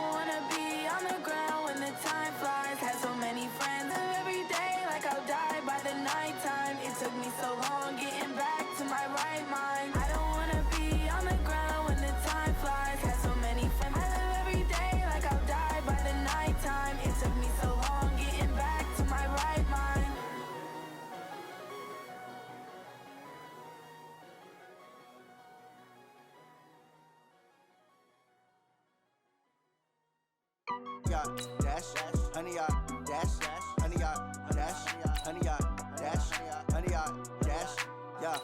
don't wanna be on the ground when the time flies. Had so many friends, and every day like I'll die by the nighttime. It took me so long getting back to my right mind. I don't wanna be on the ground when the time flies. Had so many friends, I live every day like I'll die by the nighttime. It took me so long getting back to my right mind. Dash, honey yard, dash, honey yard, dash, honey yard, dash, honey yard, dash, yeah.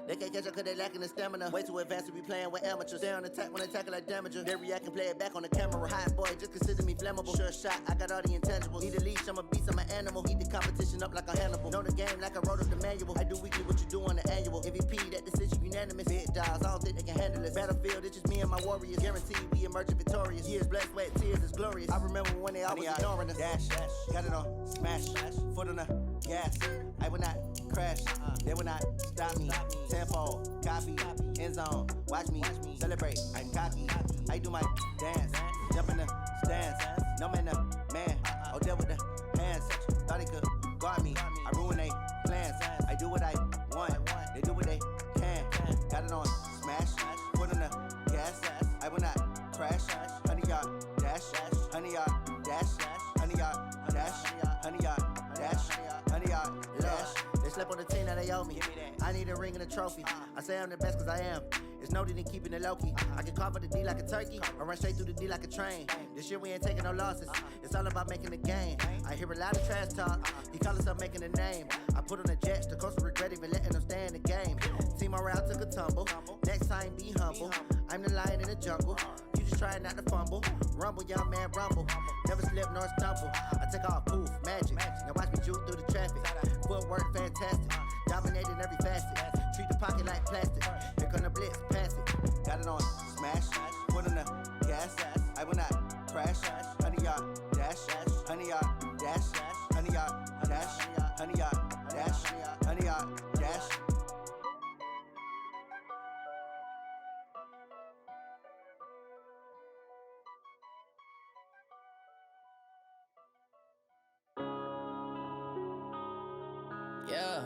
They can't catch up cause they lacking the stamina. Way too advanced to be playing with amateurs. Stay on attack when they tackle like damager. They react and play it back on the camera. Hot boy, just consider me flammable. Sure shot, I got all the intangibles. Need a leash, I'm a beast, I'm an animal. Heat the competition up like a Hannibal. Know the game like I wrote up the manual. I do weekly what you do on the annual. MVP, that decision unanimous. Big dials, I don't think they can handle it. Battlefield, it's just me and my warriors. Guaranteed we emerging victorious. Years, blood, sweat, tears, it's glorious. I remember when they always ignoring us. Dash, got it on, smash, foot on the gas. I will not crash, they will not stop me. Tenfold, copy, end zone, watch me celebrate. I'm cocky, I do my dance, jump in the stands. No man, the man, oh deal with the hands. Thought he could guard me, I ruin they plans. I do what I want, they do what they can. Got it on smash, foot on the gas. I will not crash, honey yard dash, honey yard dash, honey yard dash, honey yard dash, honey yard dash. They slept on the team that they owe me. I need a ring and a trophy. I say I'm the best cause I am. It's no need in keeping it low-key. I can carve for the D like a turkey, or run straight through the D like a train. This year we ain't taking no losses. It's all about making the game. I hear a lot of trash talk. He call himself making a name. I put on the Jets, the coach will regret even letting them stay in the game. Team morale took a tumble. Next time be humble. I'm the lion in the jungle. You just trying not to fumble. Rumble, young man, rumble. Never slip nor stumble. I take off, poof, magic. Now watch me juke through the traffic. Footwork fantastic. Dominating every facet. Treat the pocket like plastic. Here come the blitz, pass it. Got it on smash. Foot on the gas. I will not crash. Honey yard dash. Honey yard dash. Honey yard dash. Honey yard dash. Honey yard dash. Yeah.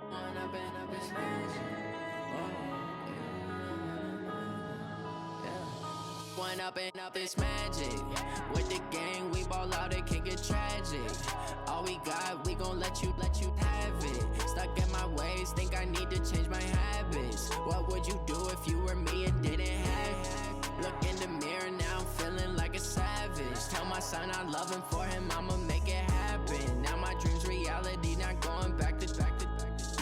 When I've been up in magic. When up it's magic. With the gang, we ball out, it can get tragic. All we got, we gon' let you have it. Stuck in my ways, think I need to change my habits. What would you do if you were me and didn't have it? Look in the mirror, now I'm feeling like a savage. Tell my son I love him, for him I'ma make it happen. Now my dream's reality, not going back to.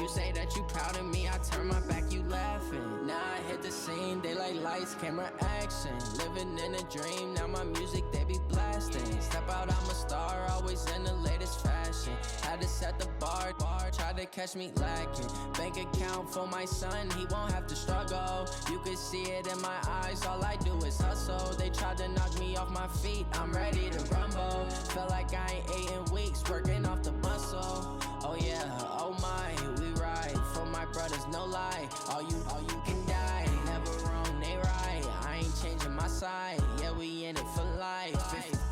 You say that you proud of me, I turn my back, you laughing. Now I hit the scene, they like lights, camera, action. Living in a dream, now my music, they be blasting. Step out, I'm a star, always in the latest fashion. Had to set the bar, try to catch me lacking. Bank account for my son, he won't have to struggle. You can see it in my eyes, all I do is hustle. They tried to knock me off my feet, I'm ready to rumble. Feel like I ain't ate in weeks, working off the muscle. Oh yeah, oh my, we ride for my brothers, no lie. All you can die, never wrong, they right. I ain't changing my side, yeah, we in it for life.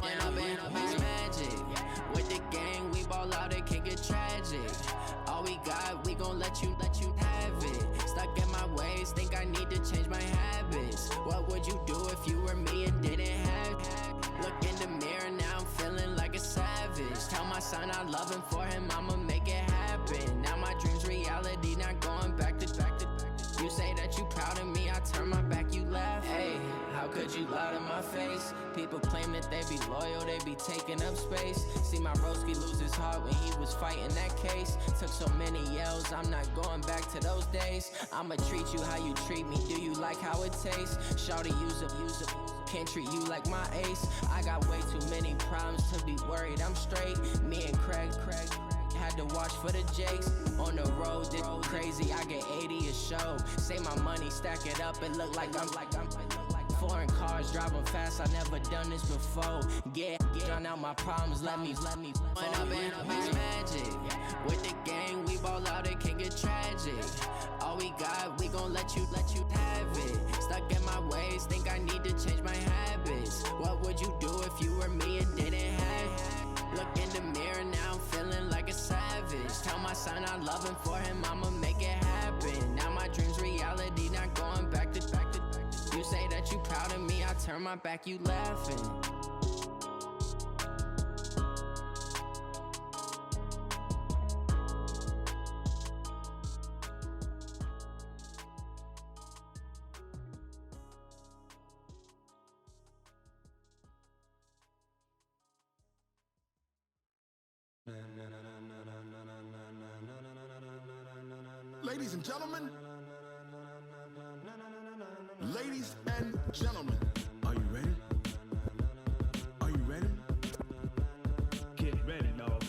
When up it's magic. With the gang, we ball out, it can get tragic. All we got, we gon' let you have it. Stuck in my ways, think I need to change my habits. What would you do if you were me and didn't have it? Look in the mirror, now I'm feeling like a savage. Tell my son I love him, for him I'ma make it happen. Now my dream's reality, not going back to. You say that you proud of me, I turn my back, you laugh. Hey, how could you lie to my face? People claim that they be loyal, they be taking up space. See my broski lose his heart when he was fighting that case. Took so many yells, I'm not going back to those days. I'ma treat you how you treat me, do you like how it tastes? Shawty, use up, can't treat you like my ace. I got way too many problems to be worried, I'm straight. Me and Craig had to watch for the Jakes. On the road, it's crazy, I get 80 a show. Say my money, stack it up, it look like I'm foreign cars, driving fast, I never done this before. Get drown out my problems, let me. When up it's magic. With the gang, we ball out, it can get tragic. All we got, we gon' let you have it. Stuck in my ways, think I need to change my habits. I'ma make it happen. Now my dreams reality, not going back to. You say that you proud of me, I turn my back, you laughing. Ladies and gentlemen, are you ready? Are you ready? Get ready, dog.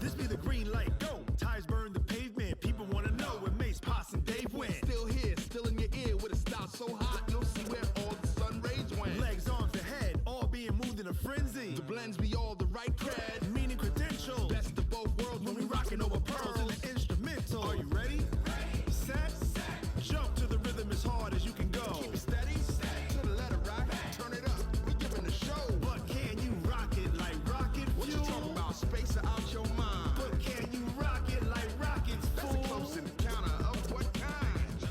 This be the green light, go. Tires burn the pavement. People wanna know where Mace, Pops, and Dave went. Still here, still in your ear with a style so hot, you'll see where all the sun rays went. Legs, arms, and head, all being moved in a frenzy. The blends be all the right cred, meaning credentials. Best of both worlds when we rockin' over pearls in the instrumental. Are you ready? Set. Jump to the rhythm as hard as you can go. Keep it steady, to the letter rock. Turn it up, we giving a show. But can you rock it like rocket fuel? What you talking about? Space out your mind. But can you rock it like rockets, fool? That's a close encounter of what kind?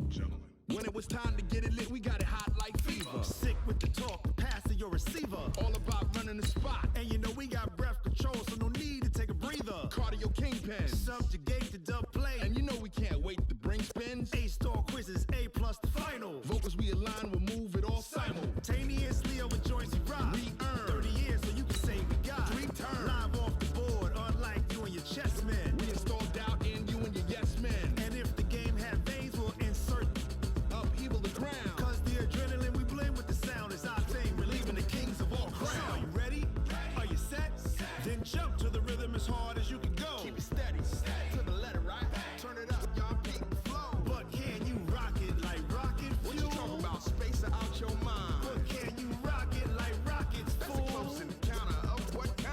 Gentlemen. When it was time to get it lit, we got it hot like fever. Sick with the talk, pass to your receiver. All about running the spot. And you know we got breath control, so no need to take a breather. Cardio kingpin, subjugate the dub play. And you know we can't wait to bring spins. A-star quizzes, A+ the final. Vocals we align, we'll move it all simultaneously over joints we rock. We earn 30 years, so you can say we got 3 turns. Live off the board, unlike you and your chess men. We install doubt in you and your yes men. And if the game had veins, we'll insert upheaval the ground. Cause the adrenaline we blend with the sound is our thing, relieving the kings of all crowns. So are you ready? Are you set? Then jump to the rhythm as hard as you can go. Keep it steady, to the letter right. Turn it up, y'all peak the flow. But can you rock it like rocket fuel? What you talking about? Space out your mind. But can you rock it like rockets, fool? That's a close encounter of what kind?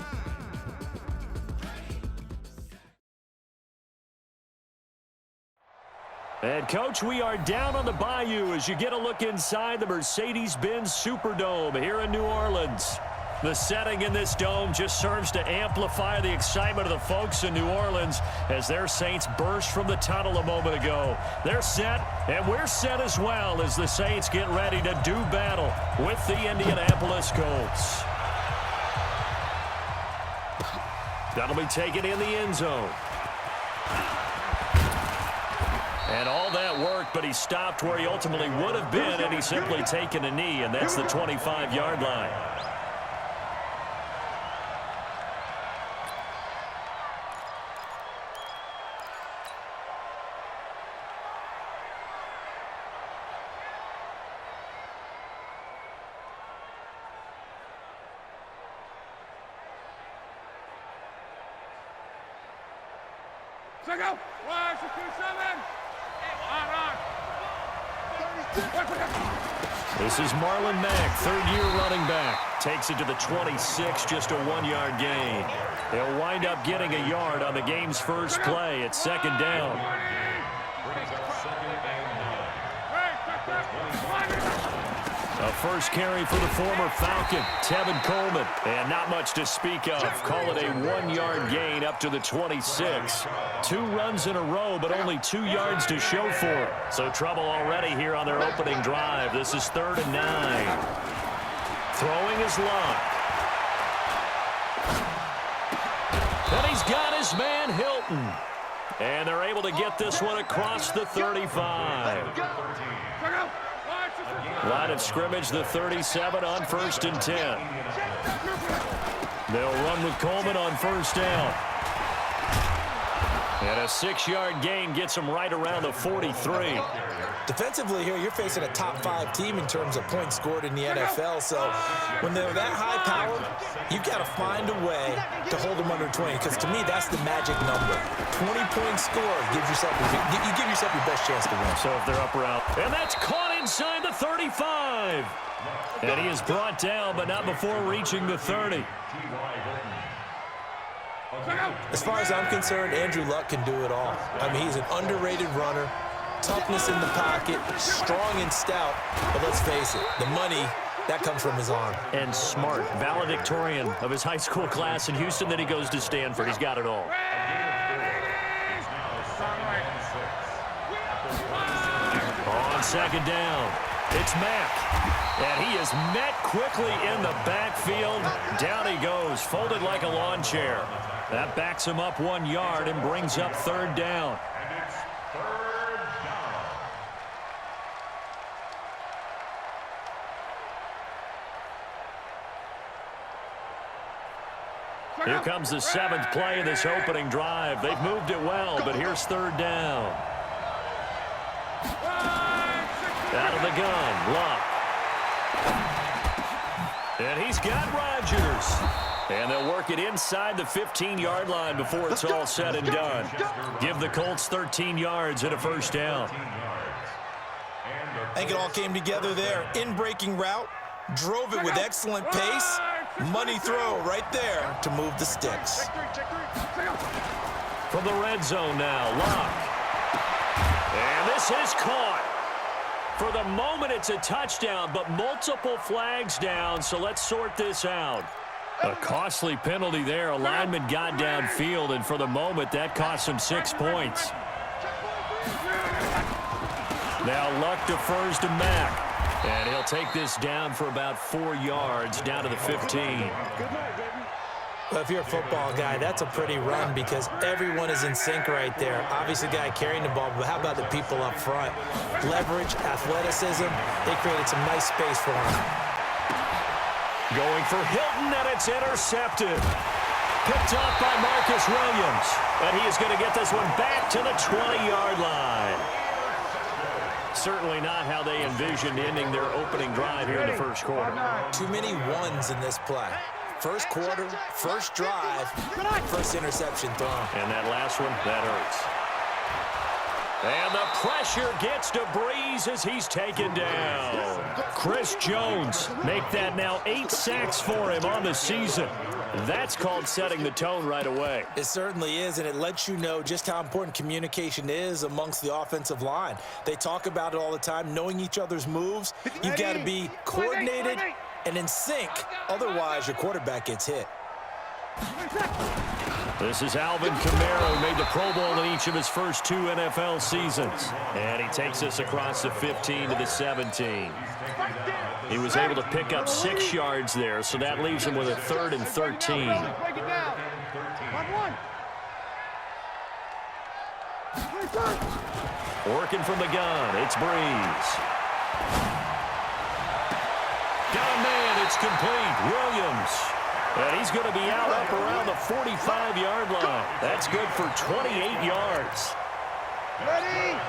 And, Coach, we are down on the bayou as you get a look inside the Mercedes-Benz Superdome here in New Orleans. The setting in this dome just serves to amplify the excitement of the folks in New Orleans as their Saints burst from the tunnel a moment ago. They're set, and we're set as well as the Saints get ready to do battle with the Indianapolis Colts. That'll be taken in the end zone. And all that work, but he stopped where he ultimately would have been, and he's simply taken a knee, and that's the 25-yard line. Check out. 1, 2, 7. This is Marlon Mack, third-year running back. Takes it to the 26, just a 1-yard gain. They'll wind up getting a yard on the game's first play at second down. A first carry for the former Falcon, Tevin Coleman. And not much to speak of. Call it a 1-yard gain up to the 26. 2 runs in a row, but only 2 yards to show for it. So trouble already here on their opening drive. This is 3rd and 9. Throwing his luck. And he's got his man Hilton. And they're able to get this one across the 35. Line of scrimmage, the 37 on 1st and 10. They'll run with Coleman on 1st down. And a 6-yard gain gets him right around the 43. Defensively here, you're facing a top-5 team in terms of points scored in the NFL. So when they're that high-powered, you've got to find a way to hold them under 20. Because to me, that's the magic number. 20-point score gives yourself you give yourself your best chance to win. So if they're up around, and that's caught inside the 35. And he is brought down, but not before reaching the 30. As far as I'm concerned, Andrew Luck can do it all. I mean, he's an underrated runner, toughness in the pocket, strong and stout. But let's face it, the money, that comes from his arm. And smart, valedictorian of his high school class in Houston. Then he goes to Stanford. He's got it all. On second down, it's Mack. And he is met quickly in the backfield. Down he goes, folded like a lawn chair. That backs him up 1 yard and brings up third down. Here comes the 7th play of this opening drive. They've moved it well, but here's third down. Out of the gun, Luck. And he's got Rodgers. And they'll work it inside the 15-yard line before it's all said and done. Give the Colts 13 yards and a first down. I think it all came together there. In-breaking route, drove it with excellent pace. Money throw right there to move the sticks. From the red zone now, Luck. And this is caught. For the moment, it's a touchdown, but multiple flags down, so let's sort this out. A costly penalty there. A lineman got downfield, and for the moment, that cost him 6 points. Now Luck defers to Mack. And he'll take this down for about 4 yards, down to the 15. Well, if you're a football guy, that's a pretty run because everyone is in sync right there. Obviously, the guy carrying the ball, but how about the people up front? Leverage, athleticism, they created some nice space for him. Going for Hilton, and it's intercepted. Picked off by Marcus Williams. And he is going to get this one back to the 20-yard line. Certainly not how they envisioned ending their opening drive here in the first quarter. Too many ones in this play. First quarter, first drive, first interception thrown. And that last one, that hurts. And the pressure gets to Breeze as he's taken down. Chris Jones make that now 8 sacks for him on the season. That's called setting the tone right away. It certainly is, and it lets you know just how important communication is amongst the offensive line. They talk about it all the time, knowing each other's moves. You've got to be coordinated and in sync. Otherwise, your quarterback gets hit. This is Alvin Kamara, who made the Pro Bowl in each of his first 2 NFL seasons. And he takes us across the 15 to the 17. He was able to pick up 6 yards there, so that leaves him with a 3rd and 13. Working from the gun, it's Breeze. Got a man, it's complete. Williams. And he's going to be out up around the 45-yard line. That's good for 28 yards. Ready?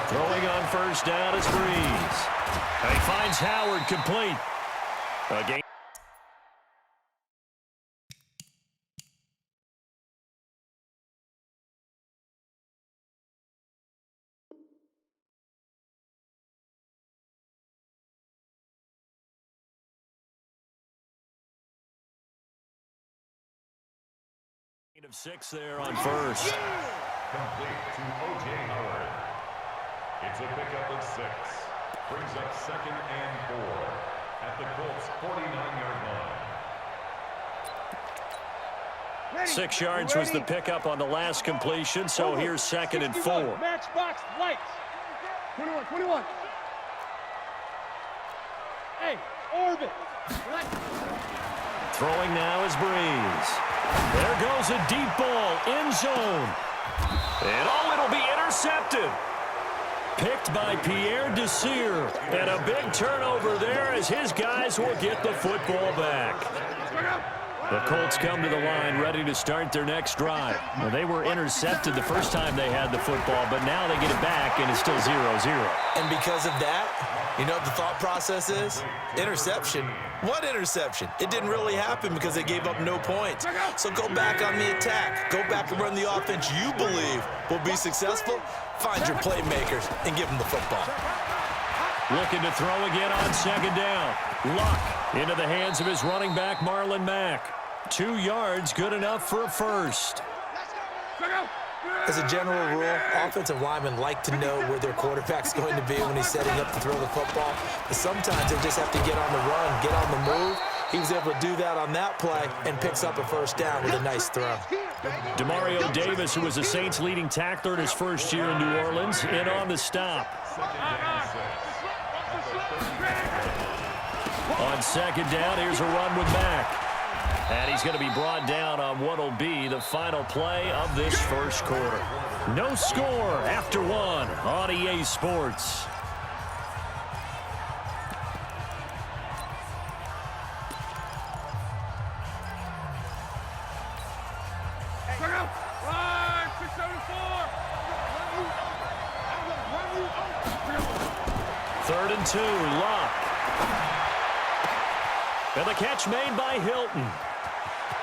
Throwing on first down is Breeze. And he finds Howard complete. Again. Of 6 there on first. Complete to O.J. Howard. It's a pickup of 6. Brings up 2nd and 4 at the Colts' 49-yard line. 6 yards was the pickup on the last completion, so here's 2nd and 4. Matchbox lights. 21. Hey, orbit. Throwing now is Breeze. There goes a deep ball, end zone. And it'll be intercepted. picked by Pierre Desir. And a big turnover there as his guys will get the football back. The Colts come to the line ready to start their next drive. Well, they were intercepted the first time they had the football, but now they get it back, and it's still 0-0. And because of that, you know what the thought process is? Interception. What interception? It didn't really happen because they gave up no points. So go back on the attack. Go back and run the offense you believe will be successful. Find your playmakers and give them the football. Looking to throw again on second down. Luck into the hands of his running back, Marlon Mack. 2 yards, good enough for a first. As a general rule, offensive linemen like to know where their quarterback's going to be when he's setting up to throw the football. But sometimes they just have to get on the run, get on the move. He was able to do that on that play and picks up a first down with a nice throw. Demario Davis, who was the Saints' leading tackler in his first year in New Orleans, in on the stop. On second down, here's a run with Mack. And he's going to be brought down on what will be the final play of this first quarter. No score after 1 on EA Sports. Third and 2, Luck. And the catch made by Hilton.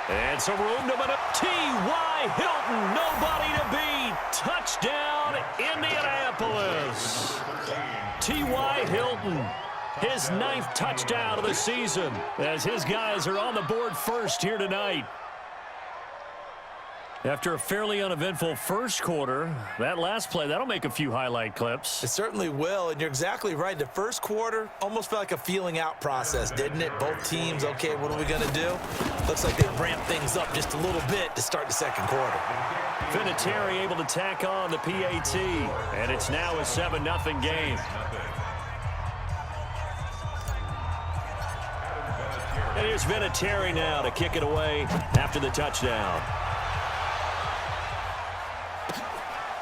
And some room to maneuver. T.Y. Hilton, nobody to beat. Touchdown, Indianapolis. T.Y. Hilton, his 9th touchdown of the season, as his guys are on the board first here tonight. After a fairly uneventful first quarter, that last play, that'll make a few highlight clips. It certainly will, and you're exactly right. The first quarter almost felt like a feeling out process, didn't it? Both teams, okay, what are we going to do? Looks like they ramped things up just a little bit to start the second quarter. Vinatieri able to tack on the PAT, and it's now a 7-0 game. And here's Vinatieri now to kick it away after the touchdown.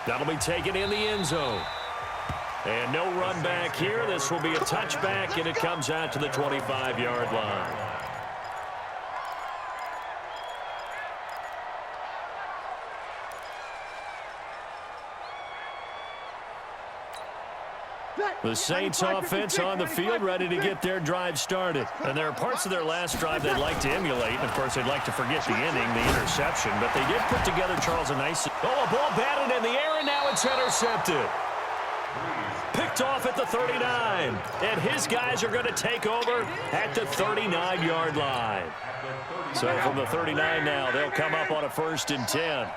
That'll be taken in the end zone. And no run back here. This will be a touchback, and it comes out to the 25-yard line. The Saints offense on the field, ready to get their drive started. And there are parts of their last drive they'd like to emulate. And, of course, they'd like to forget the ending, the interception. But they did put together, Charles, a nice... Oh, a ball batted in the air, and now it's intercepted. Picked off at the 39. And his guys are going to take over at the 39-yard line. So from the 39 now, they'll come up on a 1st and 10.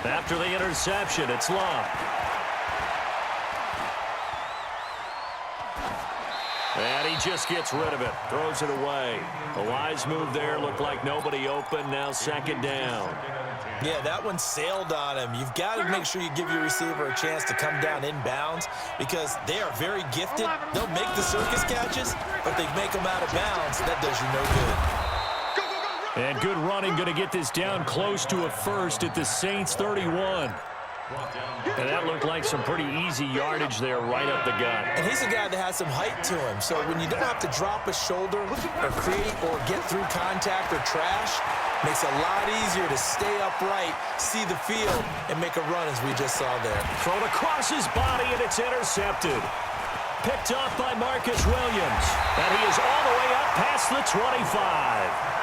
After the interception, it's Luck. And he just gets rid of it, throws it away. A wise move there, looked like nobody open, now second down. Yeah, that one sailed on him. You've got to make sure you give your receiver a chance to come down inbounds because they are very gifted. They'll make the circus catches, but they make them out of bounds. That does you no good. And good running, going to get this down close to a first at the Saints 31. And that looked like some pretty easy yardage there right up the gut. And he's a guy that has some height to him. So when you don't have to drop a shoulder or create or get through contact or trash, makes it a lot easier to stay upright, see the field, and make a run as we just saw there. Thrown across his body, and it's intercepted. Picked off by Marcus Williams. And he is all the way up past the 25.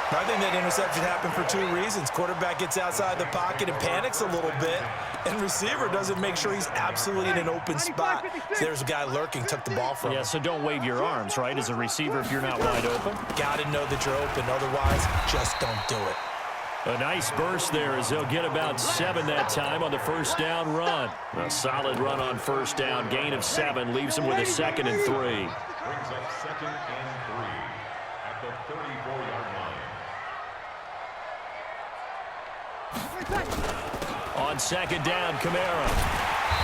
I think that interception happened for 2 reasons. Quarterback gets outside the pocket and panics a little bit, and receiver doesn't make sure he's absolutely in an open spot. So there's a guy lurking, took the ball from him. Yeah, so don't wave your arms, right, as a receiver if you're not wide open. Got to know that you're open. Otherwise, just don't do it. A nice burst there as they'll get about 7 that time on the first down run. A solid run on first down. Gain of 7 leaves them with a 2nd and 3. Brings up 2nd and 3 at the 34-yard line. On second down, Kamara.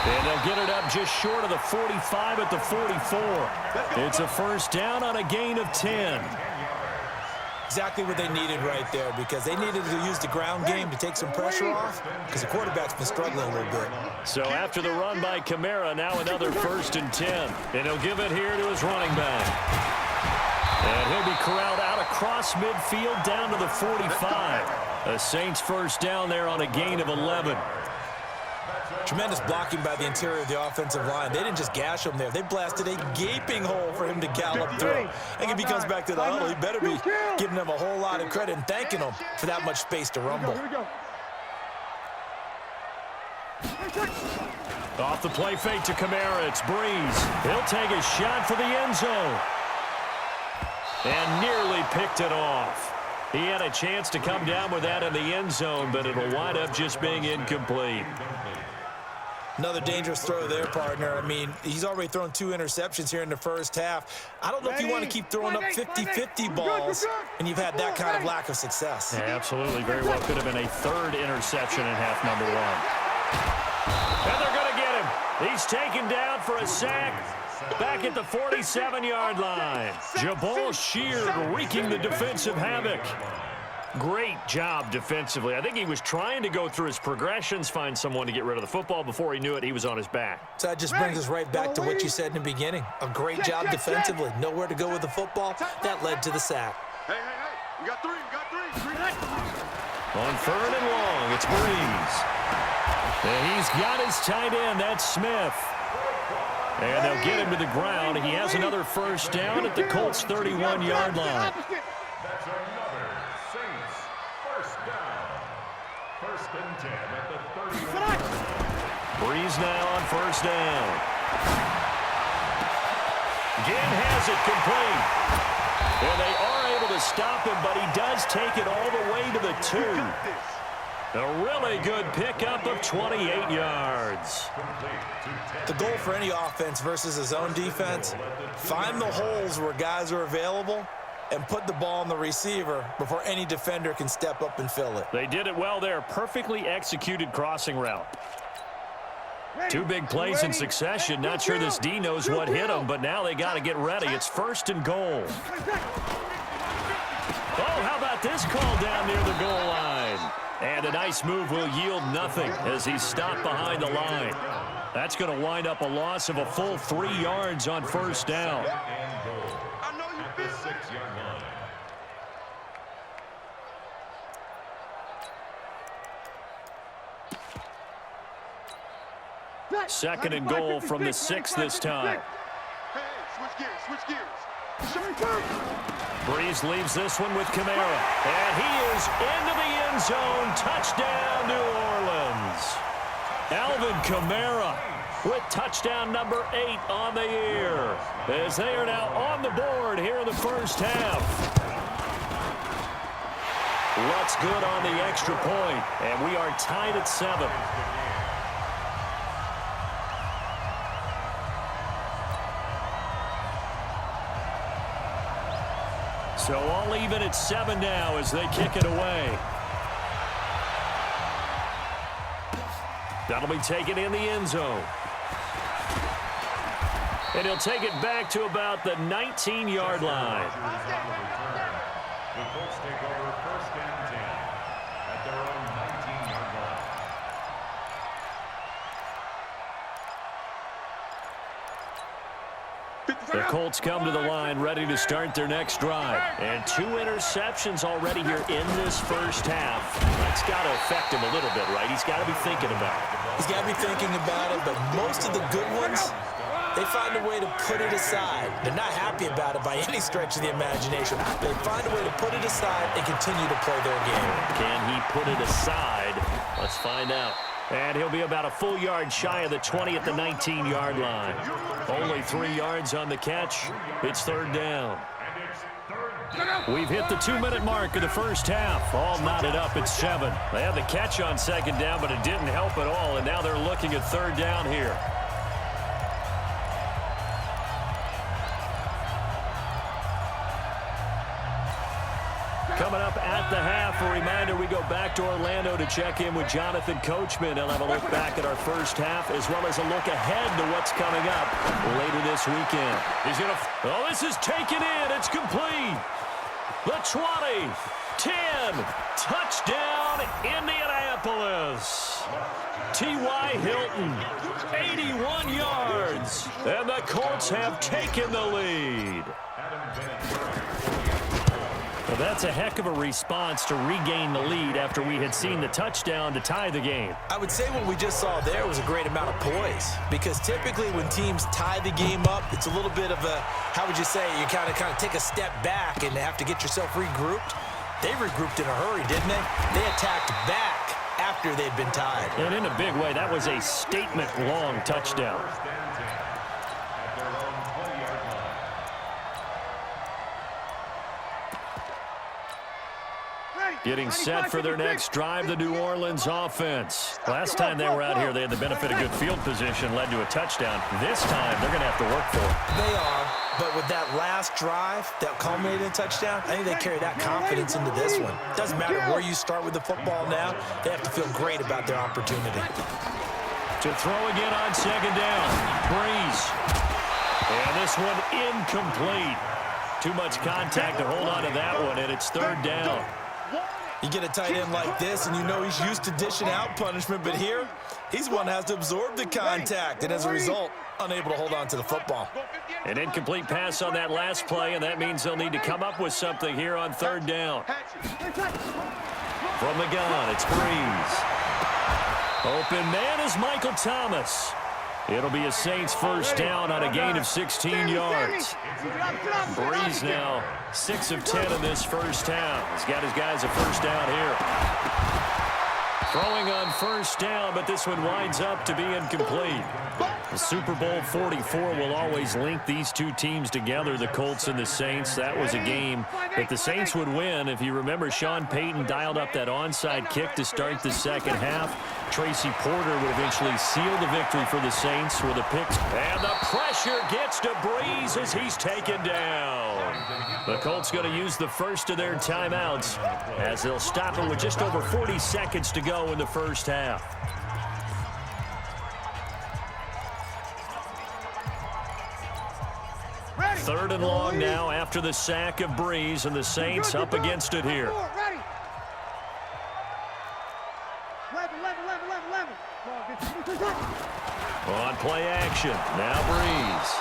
And they'll get it up just short of the 45 at the 44. It's a first down on a gain of 10. Exactly what they needed right there, because they needed to use the ground game to take some pressure off, because the quarterback's been struggling a little bit. So after the run by Kamara, now another 1st and 10. And he'll give it here to his running back. And he'll be corralled out across midfield down to the 45. The Saints first down there on a gain of 11. Tremendous blocking by the interior of the offensive line. They didn't just gash him there. They blasted a gaping hole for him to gallop through. I think if he comes back to the huddle, he better be giving them a whole lot of credit and thanking them for that much space to rumble. Off the play fake to Kamara, it's Breeze. He'll take a shot for the end zone. And nearly picked it off. He had a chance to come down with that in the end zone, but it'll wind up just being incomplete. Another dangerous throw there, partner. I mean, he's already thrown 2 interceptions here in the first half. I don't know if you want to keep throwing up 50-50 balls, and you've had that kind of lack of success. Yeah, absolutely. Very well could have been a 3rd interception in half number 1. And they're going to get him. He's taken down for a sack. Back at the 47-yard line. Jabal Sheard wreaking the defensive havoc. Great job defensively. I think he was trying to go through his progressions, find someone to get rid of the football. Before he knew it, he was on his back. So that just brings us right back to what you said in the beginning. A great job defensively. Nowhere to go with the football. That led to the sack. Hey, we got 3, On 3rd and long, it's Breeze. And he's got his tight end. That's Smith. And they'll get him to the ground. He has another first down at the Colts' 31-yard line. That's another Saints first down. 1st and 10 at the 31. Breeze now on first down. Again has it complete. And they are able to stop him, but he does take it all the way to the 2. A really good pickup of 28 yards. The goal for any offense versus his own defense, find the holes where guys are available and put the ball on the receiver before any defender can step up and fill it. They did it well there. Perfectly executed crossing route. 2 big plays in succession. Not sure this D knows what hit him, but now they got to get ready. It's 1st and goal. Oh, how about this call down near the goal line? And a nice move will yield nothing as he's stopped behind the line. That's going to wind up a loss of a full 3 yards on first down. I know you feel 6-yard line. 2nd and goal from the 6 this time. Hey, switch gears. Breeze leaves this one with Kamara. And he is into the end zone. Touchdown, New Orleans. Alvin Kamara with touchdown number 8 on the year, as they are now on the board here in the first half. Looks good on the extra point, and we are tied at 7. So all even at 7 now as they kick it away. That'll be taken in the end zone. And he'll take it back to about the 19-yard line. The Colts take over 1st and 10 at their own 19-yard line. The Colts come to the line ready to start their next drive. And 2 interceptions already here in this first half. That's got to affect him a little bit, right? He's got to be thinking about it. He's got to be thinking about it, but most of the good ones, they find a way to put it aside. They're not happy about it by any stretch of the imagination. They find a way to put it aside and continue to play their game. Can he put it aside? Let's find out. And he'll be about a full yard shy of the 20 at the 19-yard line. Only 3 yards on the catch. It's 3rd down. We've hit the 2-minute mark of the first half. All knotted up at 7. They had the catch on 2nd down, but it didn't help at all. And now they're looking at 3rd down here. Coming up at the half, a reminder, we go back to Orlando to check in with Jonathan Coachman. He'll have a look back at our first half as well as a look ahead to what's coming up later this weekend. He's going to... Oh, this is taken in. It's complete. The 20, 10, touchdown Indianapolis. T.Y. Hilton, 81 yards, and the Colts have taken the lead. Well, that's a heck of a response to regain the lead after we had seen the touchdown to tie the game. I would say what we just saw there was a great amount of poise, because typically when teams tie the game up, it's a little bit of a, how would you say, you kind of take a step back and have to get yourself regrouped. They regrouped in a hurry, didn't they? They attacked back after they'd been tied. And in a big way, that was a statement-long touchdown. Getting set for their next drive, the New Orleans offense. Last time they were out here, they had the benefit of good field position, led to a touchdown. This time, they're going to have to work for it. They are, but with that last drive that culminated in a touchdown, I think they carry that confidence into this one. Doesn't matter where you start with the football now, they have to feel great about their opportunity. To throw again on second down, Breeze. And this one incomplete. Too much contact to hold on to that one, and it's third down. You get a tight end like this, and you know he's used to dishing out punishment, but here, he's one that has to absorb the contact, and as a result, unable to hold on to the football. An incomplete pass on that last play, and that means they'll need to come up with something here on third down. From the gun, it's Breeze. Open man is Michael Thomas. It'll be a Saints first down on a gain of 16 yards. Breeze now 6 of 10 in this first half. He's got his guys a first down here. Throwing on first down, but this one winds up to be incomplete. The Super Bowl 44 will always link these two teams together, the Colts and the Saints. That was a game that the Saints would win. If you remember, Sean Payton dialed up that onside kick to start the second half. Tracy Porter would eventually seal the victory for the Saints with a pick. And the pressure gets to Breeze as he's taken down. The Colts going to use the first of their timeouts as they'll stop it with just over 40 seconds to go in the first half. Third and long now after the sack of Breeze, and the Saints up against it here. On play action, now Breeze.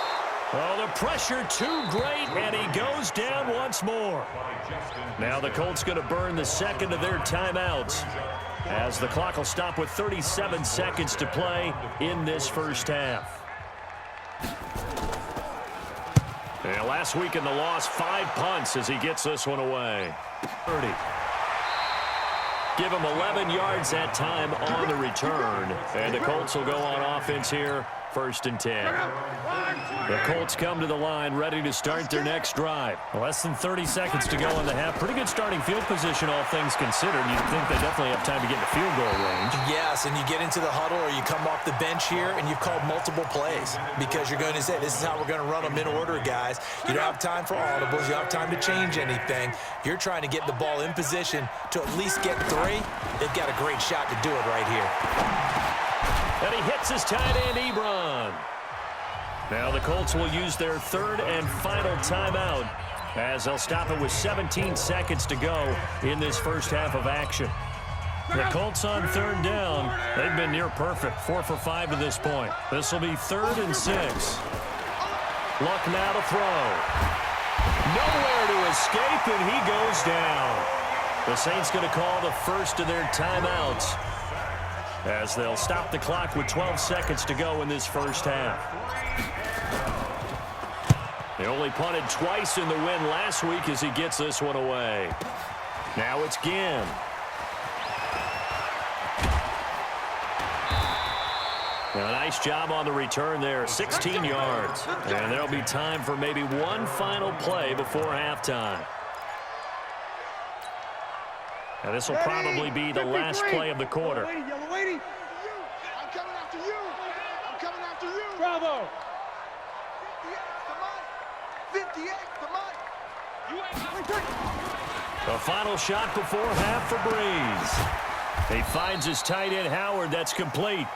Oh, the pressure too great, and he goes down once more. Now the Colts going to burn the second of their timeouts as the clock will stop with 37 seconds to play in this first half. And last week in the loss, 5 punts as he gets this one away. 30. Give him 11 yards that time on the return. And the Colts will go on offense here, 1st and 10. The Colts come to the line ready to start their next drive. Less than 30 seconds to go in the half. Pretty good starting field position, all things considered. You'd think they definitely have time to get in the field goal range. Yes, and you get into the huddle or you come off the bench here and you've called multiple plays because you're going to say, this is how we're going to run them in order, guys. You don't have time for audibles. You don't have time to change anything. You're trying to get the ball in position to at least get 3. They've got a great shot to do it right here. And he hits his tight end, Ebron. Now the Colts will use their third and final timeout as they'll stop it with 17 seconds to go in this first half of action. The Colts on third down. They've been near perfect, 4 for 5 to this point. This will be 3rd and 6. Luck now to throw. Nowhere to escape, and he goes down. The Saints going to call the first of their timeouts as they'll stop the clock with 12 seconds to go in this first half. They only punted twice in the win last week as he gets this one away. Now it's Ginn. Now, a nice job on the return there, 16 yards. And there'll be time for maybe one final play before halftime. Now, this will probably be the last play of the quarter. I'm coming after you. I'm coming after you. Bravo. 58, come on. The final shot before half for Breeze. He finds his tight end, Howard. That's complete.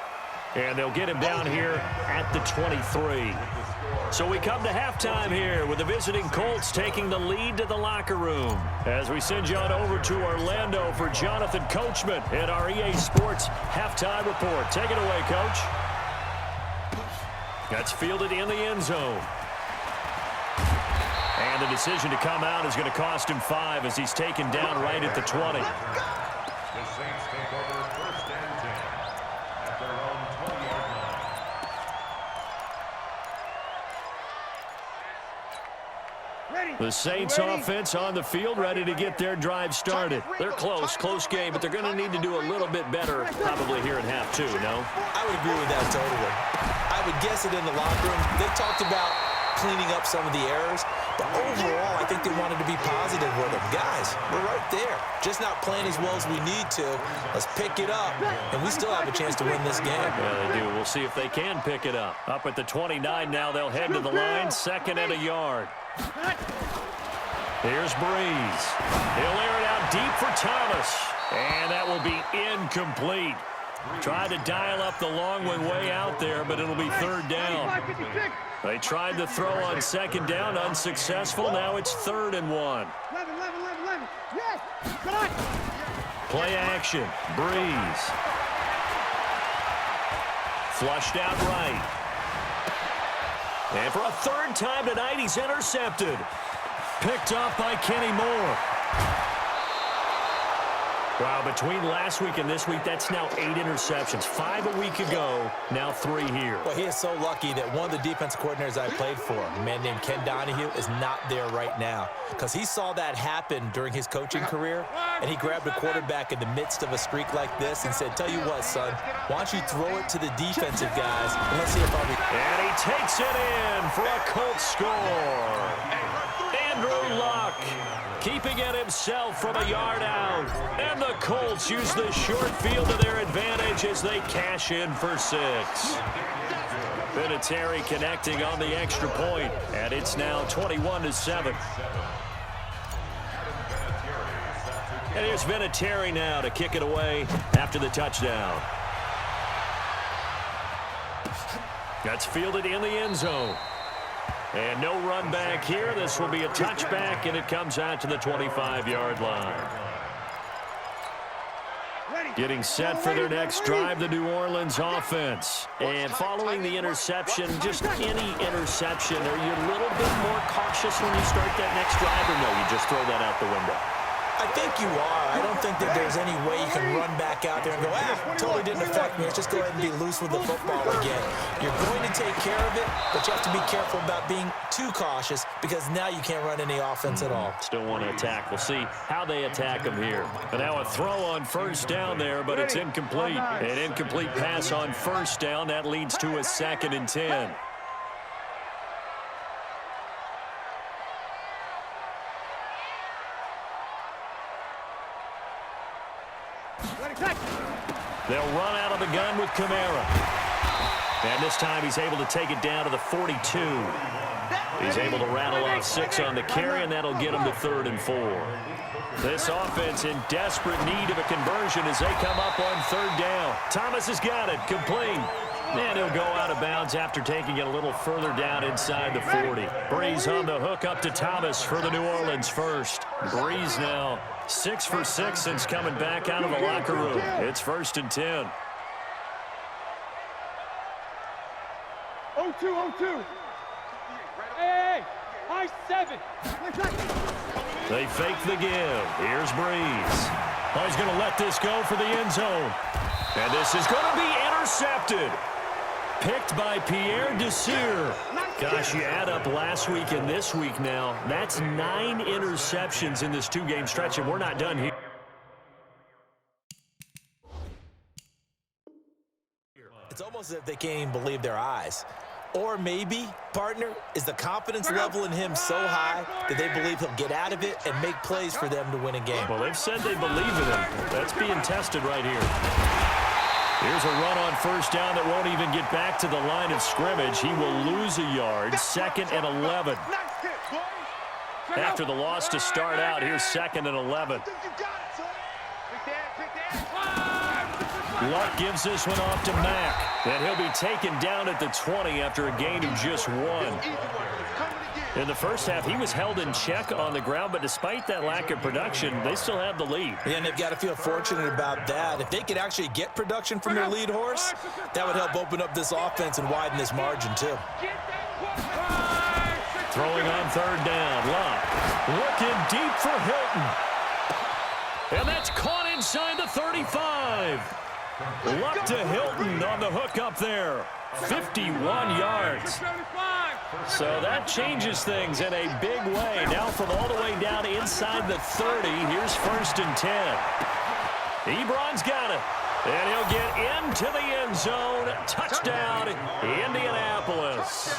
And they'll get him down here at the 23. So we come to halftime here with the visiting Colts taking the lead to the locker room. As we send you on over to Orlando for Jonathan Coachman in our EA Sports halftime report. Take it away, Coach. That's fielded in the end zone. And the decision to come out is going to cost him 5 as he's taken down right at the 20. The Saints take over 1st and 10 at their own 20-yard line. The Saints offense on the field, ready to get their drive started. They're close game, but they're going to need to do a little bit better probably here in half 2, no? I would agree with that totally. I would guess it in the locker room. They talked about cleaning up some of the errors, but overall, I think they wanted to be positive with them. Guys, we're right there. Just not playing as well as we need to. Let's pick it up, and we still have a chance to win this game. Yeah, they do. We'll see if they can pick it up. Up at the 29 now, they'll head to the line, 2nd and a yard. Here's Breeze. He'll air it out deep for Thomas, and that will be incomplete. Tried to dial up the long one way out there, but it'll be 3rd down. They tried to throw on 2nd down, unsuccessful. Now it's 3rd and 1. Play action. Breeze. Flushed out right. And for a 3rd time tonight, he's intercepted. Picked off by Kenny Moore. Wow, between last week and this week, that's now 8 interceptions. 5 a week ago, now 3 here. Well, he is so lucky that one of the defense coordinators I played for, a man named Ken Donahue, is not there right now. Because he saw that happen during his coaching career, and he grabbed a quarterback in the midst of a streak like this and said, tell you what, son, why don't you throw it to the defensive guys, and let's see if I'll be... And he takes it in for a Colts score. Andrew Luck keeping it himself from a yard out. And the Colts use the short field to their advantage as they cash in for 6. Vinatieri connecting on the extra point, and it's now 21-7. And here's Vinatieri now to kick it away after the touchdown. That's fielded in the end zone. And no run back here. This will be a touchback, and it comes out to the 25-yard line. Getting set for their next drive, the New Orleans offense. And following the interception, just any interception, are you a little bit more cautious when you start that next drive, or no, you just throw that out the window? I think you are. I don't think that there's any way you can run back out there and go, totally didn't affect me. Let's just go ahead and be loose with the football again. You're going to take care of it, but you have to be careful about being too cautious because now you can't run any offense at all. Still want to attack. We'll see how they attack him here. And now a throw on 1st down there, but it's incomplete. An incomplete pass on 1st down. That leads to a 2nd and 10. They'll run out of the gun with Kamara. And this time he's able to take it down to the 42. He's able to rattle off 6 on the carry, and that'll get him to 3rd and 4. This offense in desperate need of a conversion as they come up on 3rd down. Thomas has got it, complete. And he'll go out of bounds after taking it a little further down inside the 40. Breeze on the hook up to Thomas for the New Orleans first. Breeze now 6 for 6 since coming back out of the locker room. It's 1st and 10. 0-2. Hey, high 7. They fake the give. Here's Breeze. Oh, he's going to let this go for the end zone. And this is going to be intercepted. Picked by Pierre Desir. Gosh, you add up last week and this week now. That's 9 interceptions in this 2-game stretch, and we're not done here. It's almost as if they can't even believe their eyes. Or maybe, partner, is the confidence level in him so high that they believe he'll get out of it and make plays for them to win a game. Well, they've said they believe in him. That's being tested right here. Here's a run on 1st down that won't even get back to the line of scrimmage. He will lose a yard. 2nd and 11. After the loss to start out, here's 2nd and 11. Luck gives this one off to Mack. And he'll be taken down at the 20 after a gain of just 1. In the first half, he was held in check on the ground, but despite that lack of production, they still have the lead. Yeah, and they've got to feel fortunate about that. If they could actually get production from their lead horse, that would help open up this offense and widen this margin, too. Throwing on third down, Luck looking deep for Hilton. And that's caught inside the 35. Luck to Hilton on the hook up there. 51 yards. So that changes things in a big way. Now from all the way down inside the 30, here's 1st and 10. Ebron's got it. And he'll get into the end zone. Touchdown, Indianapolis.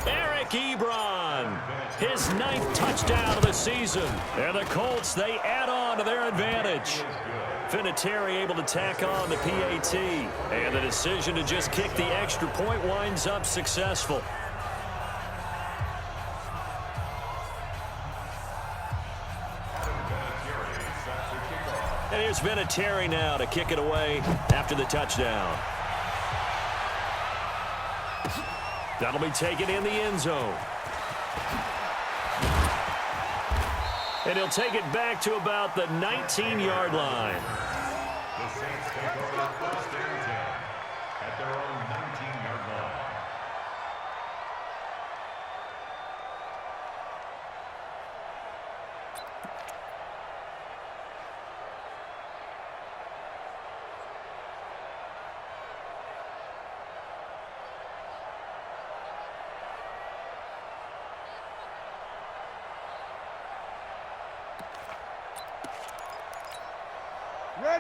Eric Ebron, his 9th touchdown of the season. And the Colts, they add on to their advantage. Vinatieri able to tack on the PAT. And the decision to just kick the extra point winds up successful. And here's Vinatieri now to kick it away after the touchdown. That'll be taken in the end zone. And he'll take it back to about the 19-yard line. The Saints take over 1st and 10 at their own 19-yard line.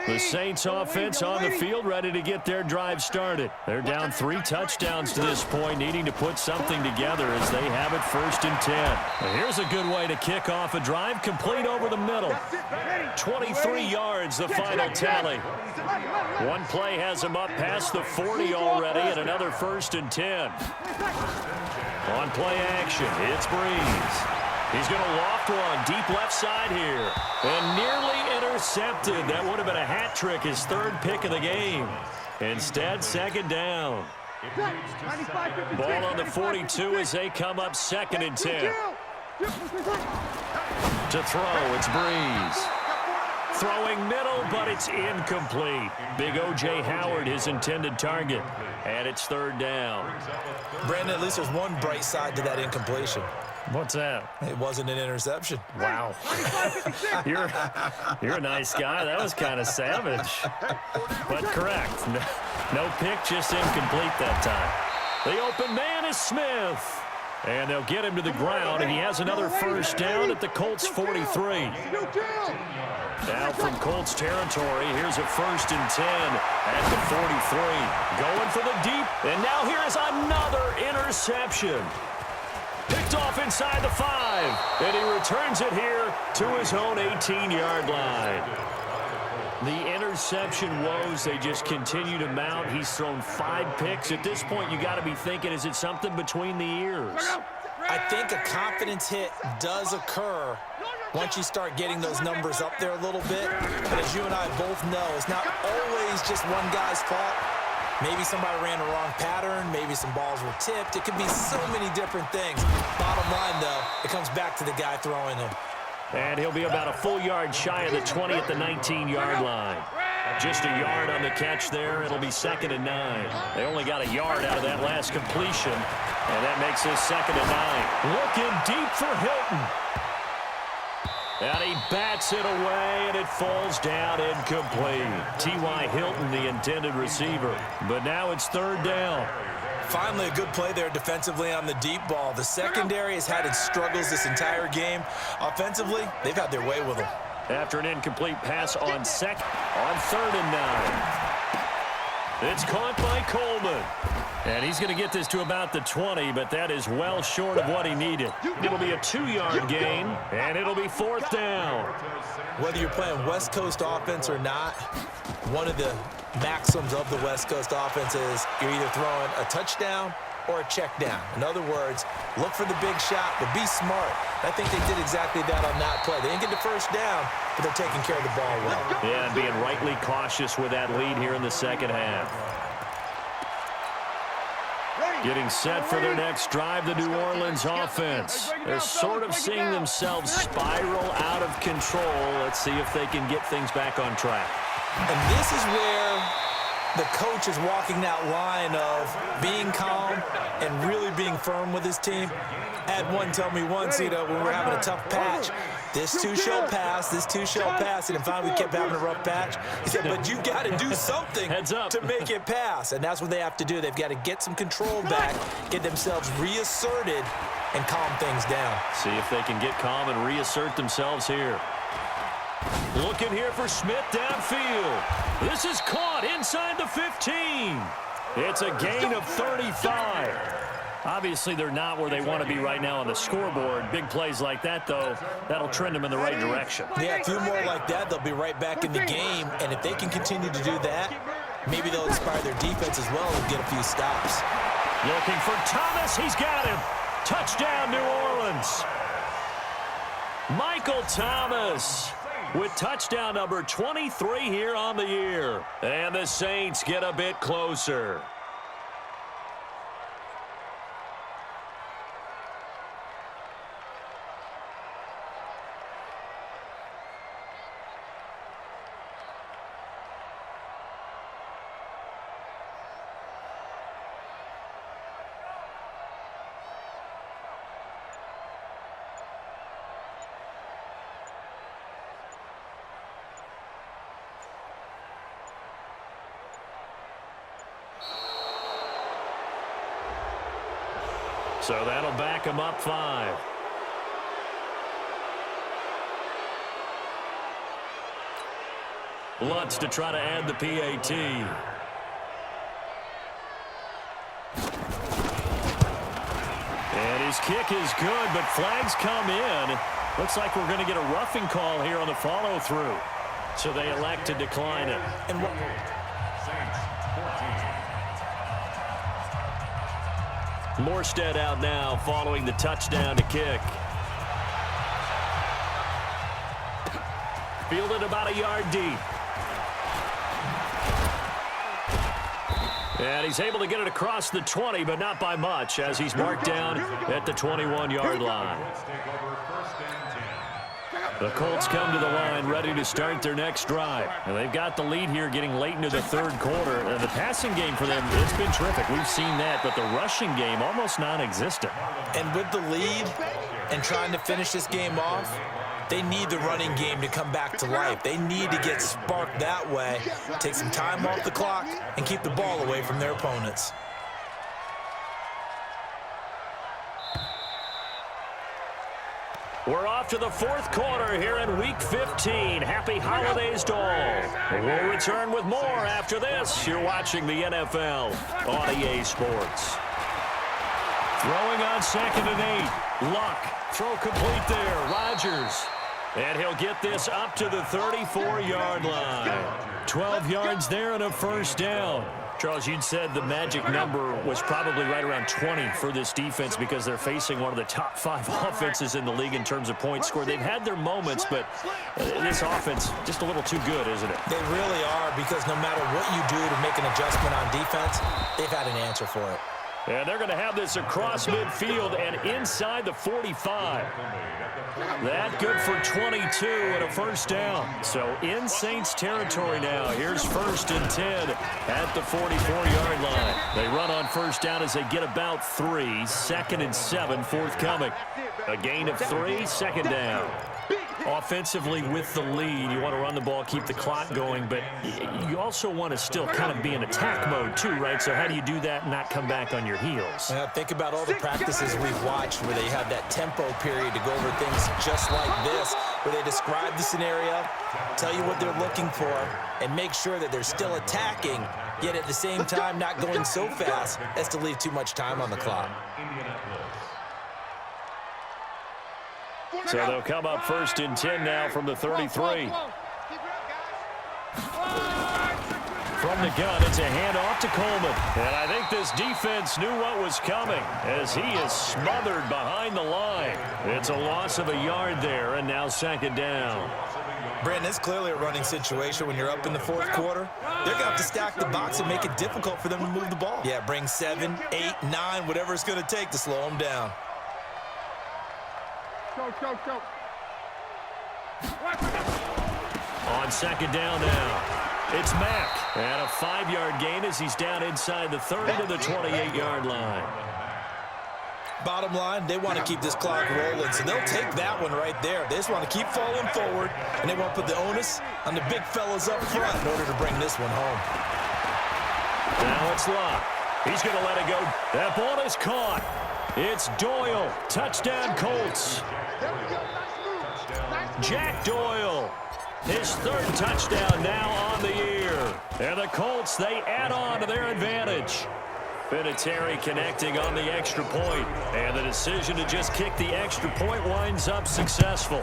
The Saints offense on the field, ready to get their drive started. They're down 3 touchdowns to this point, needing to put something together as they have it 1st and 10. Now here's a good way to kick off a drive, complete over the middle. 23 yards, the final tally. One play has them up past the 40 already, and another 1st and 10. On play action, it's Breeze. He's going to loft one deep left side here. And nearly intercepted. That would have been a hat trick, his 3rd pick of the game. Instead, 2nd down. Ball on the 42 as they come up 2nd and 10. To throw, it's Breeze. Throwing middle, but it's incomplete. Big O.J. Howard, his intended target. And it's 3rd down. Brandon, at least there's one bright side to that incompletion. What's that? It wasn't an interception. Wow. You're a nice guy. That was kind of savage. But correct. No pick, just incomplete that time. The open man is Smith. And they'll get him to the ground, and he has another 1st down at the Colts 43. Now from Colts territory, here's a 1st and 10 at the 43. Going for the deep, and now here is another interception. Picked off inside the 5, and he returns it here to his own 18-yard line. The interception woes, they just continue to mount. He's thrown 5 picks. At this point, you got to be thinking, is it something between the ears? I think a confidence hit does occur once you start getting those numbers up there a little bit. But as you and I both know, it's not always just one guy's fault. Maybe somebody ran a wrong pattern. Maybe some balls were tipped. It could be so many different things. Bottom line, though, it comes back to the guy throwing them. And he'll be about a full yard shy of the 20 at the 19-yard line. Just a yard on the catch there. It'll be 2nd and 9. They only got a yard out of that last completion, and that makes this 2nd and 9. Looking deep for Hilton. And he bats it away, and it falls down incomplete. T.Y. Hilton, the intended receiver. But now it's 3rd down. Finally, a good play there defensively on the deep ball. The secondary has had its struggles this entire game. Offensively, they've had their way with them. After an incomplete pass on 3rd and 9. It's caught by Coleman. And he's going to get this to about the 20, but that is well short of what he needed. It'll be a 2-yard gain, and it'll be 4th down. Whether you're playing West Coast offense or not, one of the maxims of the West Coast offense is you're either throwing a touchdown or a check down. In other words, look for the big shot, but be smart. I think they did exactly that on that play. They didn't get the first down, but they're taking care of the ball well. Yeah, and being rightly cautious with that lead here in the second half. Getting set for their next drive, the New Orleans offense. They're sort of seeing themselves spiral out of control. Let's see if they can get things back on track. And this is where the coach is walking that line of being calm and really being firm with his team. I had one tell me once, when we're having a tough patch, this too shall pass, this too shall pass. And finally we kept having a rough patch. He said, but you got to do something to make it pass. And that's what they have to do. They've got to get some control back, get themselves reasserted, and calm things down. See if they can get calm and reassert themselves here. Looking here for Smith downfield. This is caught inside the 15. It's a gain of 35. Obviously, they're not where they want to be right now on the scoreboard. Big plays like that, though, that'll trend them in the right direction. Yeah, a few more like that, they'll be right back in the game. And if they can continue to do that, maybe they'll inspire their defense as well and get a few stops. Looking for Thomas. He's got him. Touchdown, New Orleans. Michael Thomas with touchdown number 23 here on the year. And the Saints get a bit closer. So that'll back him up 5. Lutz to try to add the PAT. And his kick is good, but flags come in. Looks like we're going to get a roughing call here on the follow-through. So they elect to decline it. And Morstead out now following the touchdown to kick. Fielded about a yard deep. And he's able to get it across the 20, but not by much, as he's marked down at the 21-yard line. The Colts come to the line ready to start their next drive. And they've got the lead here getting late into the third quarter. And the passing game for them, it's been terrific. We've seen that, but the rushing game almost non-existent. And with the lead and trying to finish this game off, they need the running game to come back to life. They need to get sparked that way, take some time off the clock, and keep the ball away from their opponents. We're off to the fourth quarter here in Week 15. Happy holidays to all. We'll return with more after this. You're watching the NFL on EA Sports. Throwing on 2nd and 8. Luck. Throw complete there. Rodgers. And he'll get this up to the 34-yard line. 12 yards there and a first down. Charles, you'd said the magic number was probably right around 20 for this defense because they're facing one of the top 5 offenses in the league in terms of points scored. They've had their moments, but this offense just a little too good, isn't it? They really are, because no matter what you do to make an adjustment on defense, they've had an answer for it. And they're going to have this across midfield and inside the 45. That good for 22 and a first down. So in Saints territory now. Here's 1st and 10 at the 44-yard line. They run on first down as they get about 3. 2nd and 7 forthcoming. A gain of 3, 2nd down. Offensively with the lead, you want to run the ball, keep the clock going, but you also want to still kind of be in attack mode too, right? So how do you do that and not come back on your heels? Think about all the practices we've watched where they have that tempo period to go over things just like this, where they describe the scenario, tell you what they're looking for, and make sure that they're still attacking, yet at the same time not going so fast as to leave too much time on the clock. So they'll come up 1st and 10 now from the 33. From the gun, it's a handoff to Coleman. And I think this defense knew what was coming as he is smothered behind the line. It's a loss of a yard there, and now second down. Brandon, it's clearly a running situation when you're up in the fourth quarter. They're going to have to stack the box and make it difficult for them to move the ball. Yeah, bring 7, 8, 9, whatever it's going to take to slow them down. Go. On second down now. It's Mack. And a 5-yard gain as he's down inside the 30 to the 28-yard line. Bottom line, they want to keep this clock rolling, so they'll take that one right there. They just want to keep falling forward, and they want to put the onus on the big fellas up front in order to bring this one home. Now it's Locke. He's going to let it go. That ball is caught. It's Doyle. Touchdown, Colts. Jack Doyle. His third touchdown now on the year. And the Colts, they add on to their advantage. Vinatieri connecting on the extra point. And the decision to just kick the extra point winds up successful.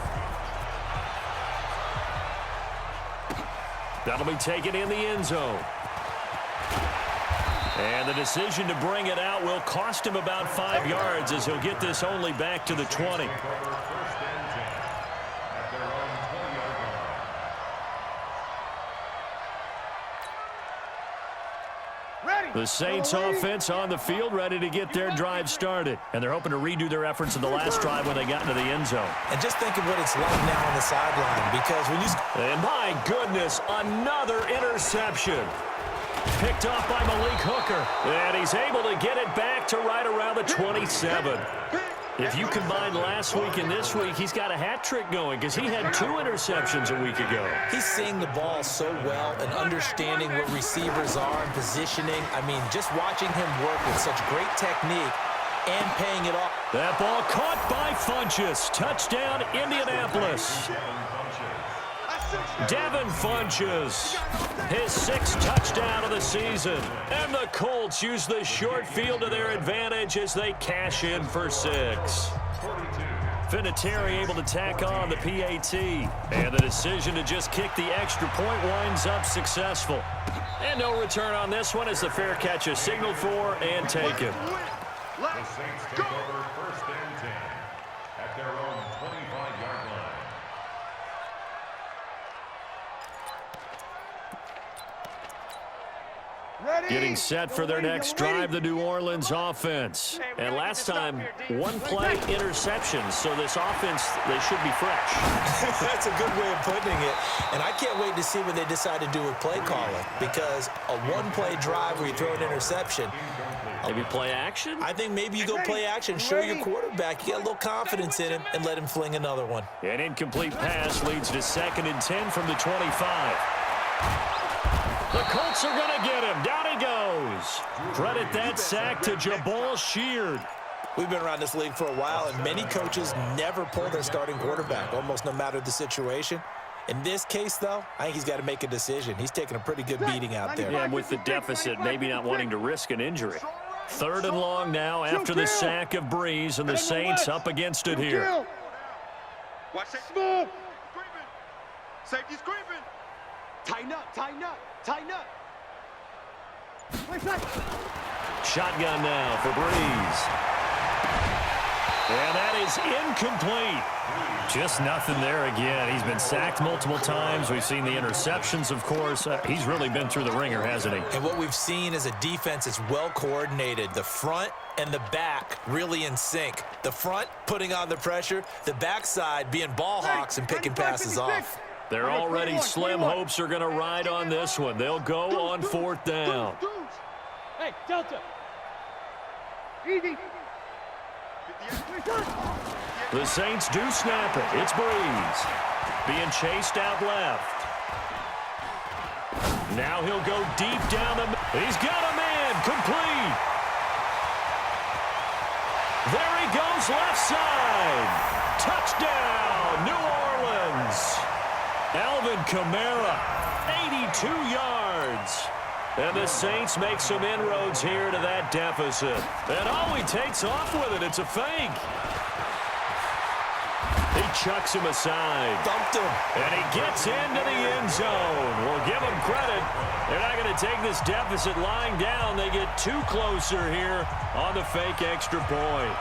That'll be taken in the end zone. And the decision to bring it out will cost him about 5 yards as he'll get this only back to the 20. The Saints offense on the field, ready to get their drive started. And they're hoping to redo their efforts in the last drive when they got into the end zone. And just think of what it's like now on the sideline, because when you... And my goodness, another interception. Picked off by Malik Hooker. And he's able to get it back to right around the 27. If you combine last week and this week, he's got a hat trick going because he had 2 interceptions a week ago. He's seeing the ball so well and understanding what receivers are and positioning. I mean, just watching him work with such great technique and paying it off. That ball caught by Funchess. Touchdown, Indianapolis. Devin Funchess, his 6th touchdown of the season. And the Colts use the short field to their advantage as they cash in for 6. Vinatieri able to tack on the PAT. And the decision to just kick the extra point winds up successful. And no return on this one as the fair catch is signaled for and taken. The Saints take over 1st and 10 at their own 25-yard line. Getting set for their next drive, the New Orleans offense. And last time, 1 play interception, so this offense, they should be fresh. That's a good way of putting it. And I can't wait to see what they decide to do with play calling, because a 1-play drive where you throw an interception. Maybe play action? I think maybe you go play action, show your quarterback, you get a little confidence in him, and let him fling another one. An incomplete pass leads to 2nd and 10 from the 25. The Colts are going to get him. Down he goes. Credit that sack to Jabal Sheard. We've been around this league for a while, and many coaches never pull their starting quarterback, almost no matter the situation. In this case, though, I think he's got to make a decision. He's taking a pretty good beating out there. Yeah, with the deficit, maybe not wanting to risk an injury. 3rd and long now after the sack of Breeze, and the Saints up against it here. Watch that move. Safety's creeping. Tighten up, tighten up, tighten up. Shotgun now for Breeze. And that is incomplete. Just nothing there again. He's been sacked multiple times. We've seen the interceptions, of course. He's really been through the ringer, hasn't he? And what we've seen is a defense that's well coordinated. The front and the back really in sync. The front putting on the pressure, the backside being ball hawks and picking passes off. They're already slim hopes are going to ride on this one. They'll go on 4th down. Hey, Delta. Easy. The Saints do snap it. It's Breeze. Being chased out left. Now he'll go deep down the... He's got a man. Complete. There he goes left side. Touchdown, New Orleans. Alvin Kamara, 82 yards. And the Saints make some inroads here to that deficit. And he takes off with it. It's a fake. He chucks him aside. Thumped him. And he gets into the end zone. We'll give him credit. They're not going to take this deficit lying down. They get too closer here on the fake extra point.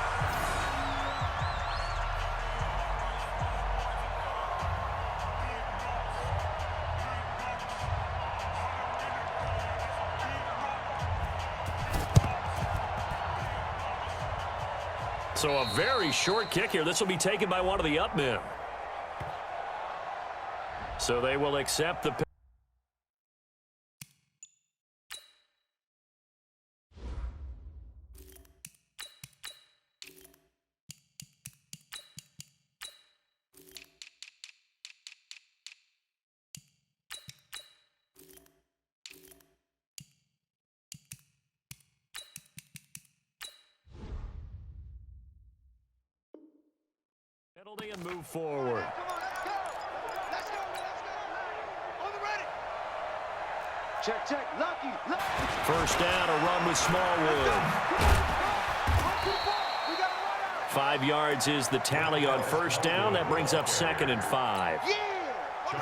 So a very short kick here. This will be taken by one of the up men. So they will accept the penalty and move forward. Let's go. On the ready. Check. Lucky. 1st down, a run with Smallwood. 5 yards is the tally on 1st down. That brings up 2nd and 5.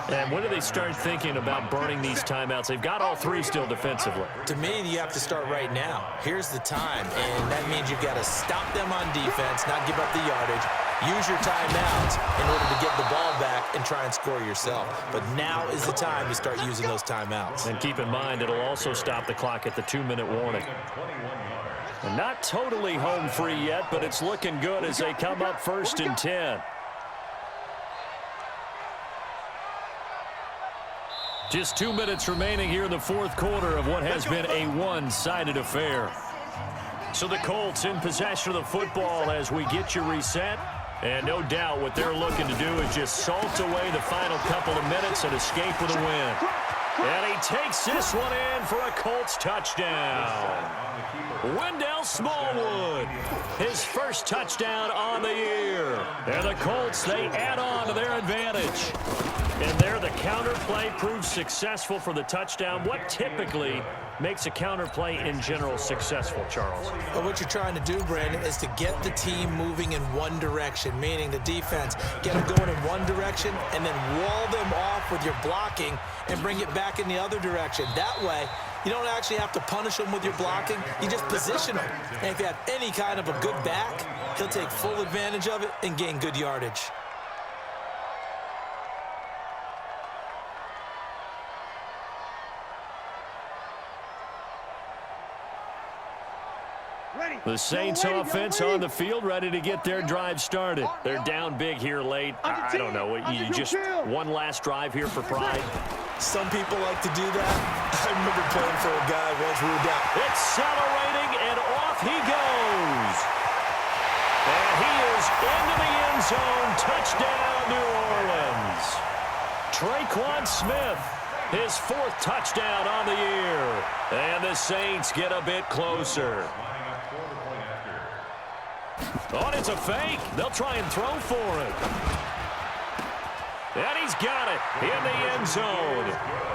And when do they start thinking about burning these timeouts? They've got all 3 still defensively. To me, you have to start right now. Here's the time, and that means you've got to stop them on defense, not give up the yardage, use your timeouts in order to get the ball back and try and score yourself. But now is the time to start using those timeouts. And keep in mind, it'll also stop the clock at the 2-minute warning. And not totally home free yet, but it's looking good as they come up 1st and 10. Just 2 minutes remaining here in the 4th quarter of what has been a one-sided affair. So the Colts in possession of the football as we get you reset. And no doubt what they're looking to do is just salt away the final couple of minutes and escape with a win. And he takes this one in for a Colts touchdown. Wendell Smallwood, his 1st touchdown on the year. And the Colts, they add on to their advantage. And there, the counter play proves successful for the touchdown. What typically makes a counter play in general successful, Charles? Well, what you're trying to do, Brandon, is to get the team moving in one direction, meaning the defense, get them going in one direction and then wall them off with your blocking and bring it back in the other direction. That way, you don't actually have to punish them with your blocking. You just position them. And if you have any kind of a good back, he'll take full advantage of it and gain good yardage. The Saints offense on the field, ready to get their drive started. They're down big here late. I don't know. You just one last drive here for pride. Some people like to do that. I remember playing for a guy once we were down. Accelerating, and off he goes. And he is into the end zone. Touchdown, New Orleans. Traquan Smith, his 4th touchdown on the year. And the Saints get a bit closer. Oh, and it's a fake. They'll try and throw for it. And he's got it in the end zone.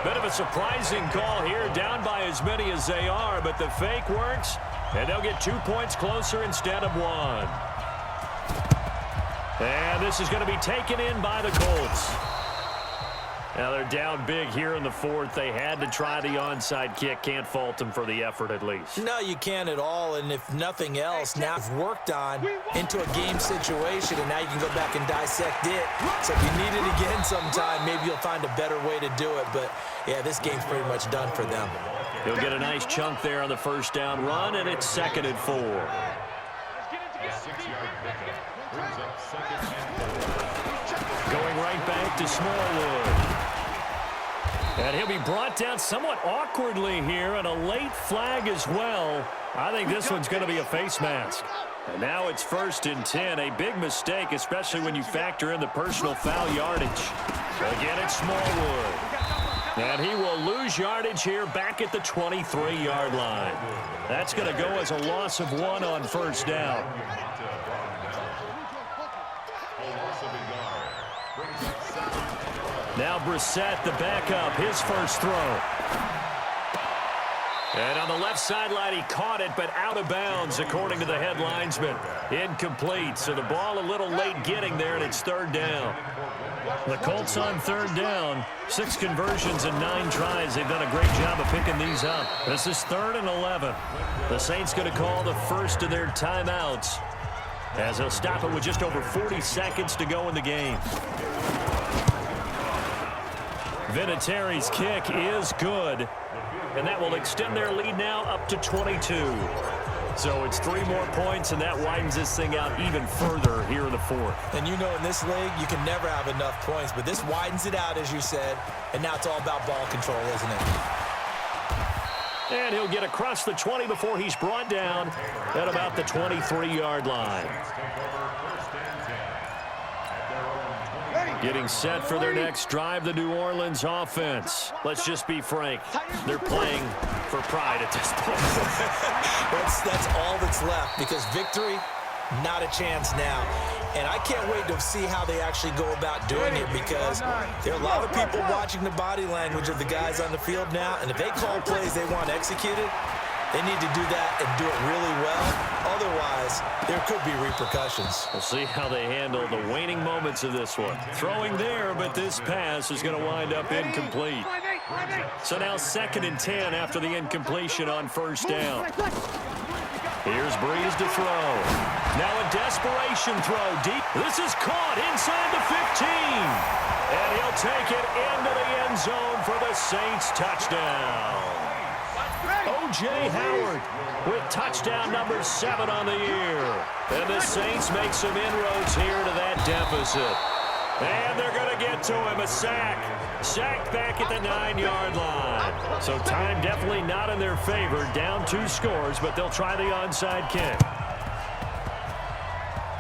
Bit of a surprising call here, down by as many as they are, but the fake works, and they'll get 2 points closer instead of 1. And this is going to be taken in by the Colts. Now they're down big here in the 4th. They had to try the onside kick. Can't fault them for the effort at least. No, you can't at all. And if nothing else, now it's worked on into a game situation, and now you can go back and dissect it. So if you need it again sometime, maybe you'll find a better way to do it. But, yeah, this game's pretty much done for them. He'll get a nice chunk there on the 1st down run, and it's 2nd and 4. Going right back to Smallwood. And he'll be brought down somewhat awkwardly here, and a late flag as well. I think this one's going to be a face mask. And now it's 1st and 10. A big mistake, especially when you factor in the personal foul yardage. Again, it's Smallwood. And he will lose yardage here back at the 23-yard line. That's going to go as a loss of 1 on 1st down. Now Brissett, the backup, his first throw. And on the left sideline, he caught it, but out of bounds, according to the head linesman. Incomplete, so the ball a little late getting there, and it's third down. The Colts on third down. 6 conversions and 9 tries. They've done a great job of picking these up. This is 3rd and 11. The Saints going to call the first of their timeouts, as they'll stop it with just over 40 seconds to go in the game. Vinatieri's kick is good, and that will extend their lead now up to 22. So it's 3 more points, and that widens this thing out even further here in the 4th. And you know, in this league, you can never have enough points, but this widens it out, as you said, and now it's all about ball control, isn't it? And he'll get across the 20 before he's brought down at about the 23-yard line. Getting set for their next drive, the New Orleans offense. Let's just be frank. They're playing for pride at this point. That's all that's left, because victory, not a chance now. And I can't wait to see how they actually go about doing it, because there are a lot of people watching the body language of the guys on the field now, and if they call plays they want executed, they need to do that and do it really well. Otherwise, there could be repercussions. We'll see how they handle the waning moments of this one. Throwing there, but this pass is going to wind up incomplete. So now 2nd and 10 after the incompletion on first down. Here's Breeze to throw. Now a desperation throw deep. This is caught inside the 15. And he'll take it into the end zone for the Saints touchdown. O.J. Howard with touchdown number 7 on the year. And the Saints make some inroads here to that deficit. And they're going to get to him, a sack. Sacked back at the 9-yard line. So time definitely not in their favor. Down 2 scores, but they'll try the onside kick.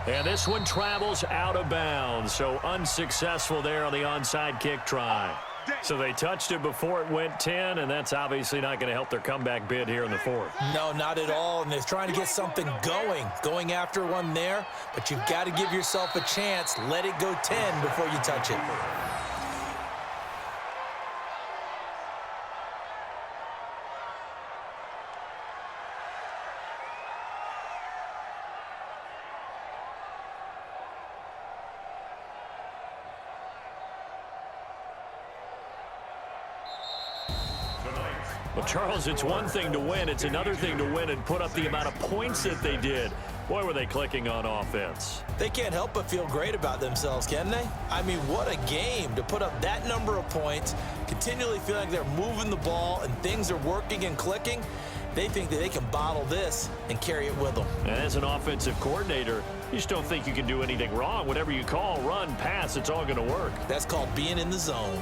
And this one travels out of bounds, so unsuccessful there on the onside kick try. So they touched it before it went 10, and that's obviously not going to help their comeback bid here in the 4th. No, not at all, and they're trying to get something going after one there, but you've got to give yourself a chance. Let it go 10 before you touch it. Well, Charles, it's one thing to win. It's another thing to win and put up the amount of points that they did. Boy, were they clicking on offense. They can't help but feel great about themselves, can they? I mean, what a game to put up that number of points, continually feeling like they're moving the ball and things are working and clicking. They think that they can bottle this and carry it with them. And as an offensive coordinator, you just don't think you can do anything wrong. Whatever you call, run, pass, it's all going to work. That's called being in the zone.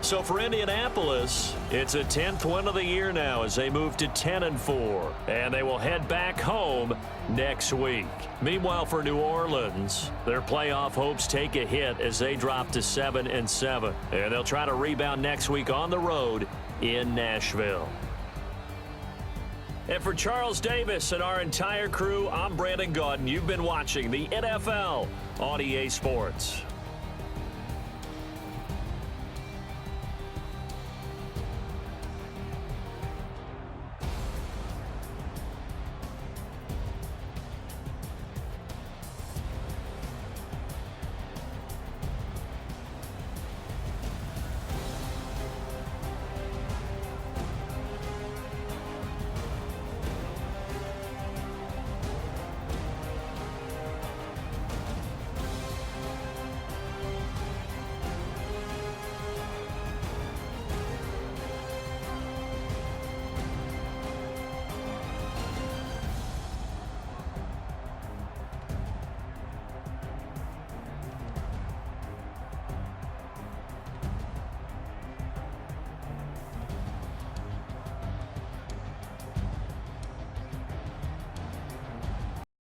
So for Indianapolis, it's a 10th win of the year now as they move to 10-4. And they will head back home next week. Meanwhile, for New Orleans, their playoff hopes take a hit as they drop to 7-7. And they'll try to rebound next week on the road in Nashville. And for Charles Davis and our entire crew, I'm Brandon Gaudin. You've been watching the NFL on EA Sports.